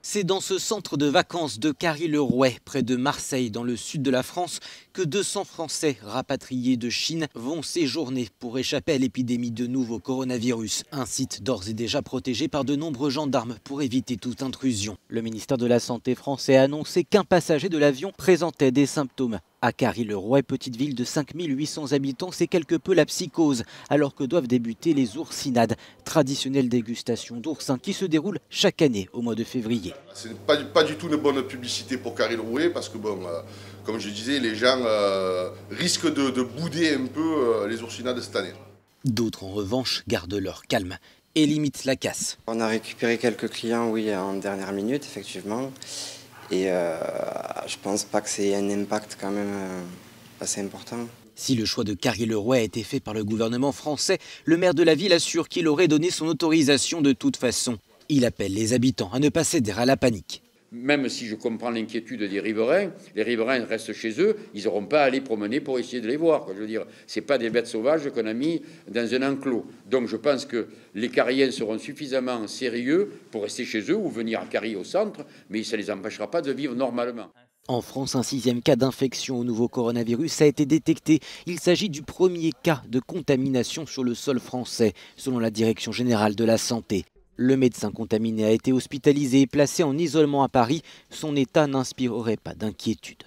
C'est dans ce centre de vacances de Carry-le-Rouet, près de Marseille, dans le sud de la France, que 200 Français rapatriés de Chine vont séjourner pour échapper à l'épidémie de nouveau coronavirus. Un site d'ores et déjà protégé par de nombreux gendarmes pour éviter toute intrusion. Le ministère de la Santé français a annoncé qu'un passager de l'avion présentait des symptômes. À Carry-le-Rouet, petite ville de 5800 habitants, c'est quelque peu la psychose, alors que doivent débuter les oursinades, traditionnelle dégustation d'oursins qui se déroule chaque année au mois de février. Ce n'est pas du tout une bonne publicité pour Carry-le-Rouet parce que, comme je disais, les gens risquent de bouder un peu les oursinades cette année. D'autres, en revanche, gardent leur calme et limitent la casse. On a récupéré quelques clients, oui, en dernière minute, effectivement. Et je pense pas que c'est un impact quand même assez important. Si le choix de Carry-le-Rouet a été fait par le gouvernement français, le maire de la ville assure qu'il aurait donné son autorisation de toute façon. Il appelle les habitants à ne pas céder à la panique. Même si je comprends l'inquiétude des riverains, les riverains restent chez eux, ils n'auront pas à aller promener pour essayer de les voir. Je veux dire, ce n'est pas des bêtes sauvages qu'on a mis dans un enclos. Donc je pense que les Carriens seront suffisamment sérieux pour rester chez eux ou venir à Carry au centre, mais ça ne les empêchera pas de vivre normalement. En France, un 6e cas d'infection au nouveau coronavirus a été détecté. Il s'agit du premier cas de contamination sur le sol français, selon la Direction générale de la santé. Le médecin contaminé a été hospitalisé et placé en isolement à Paris. Son état n'inspirerait pas d'inquiétude.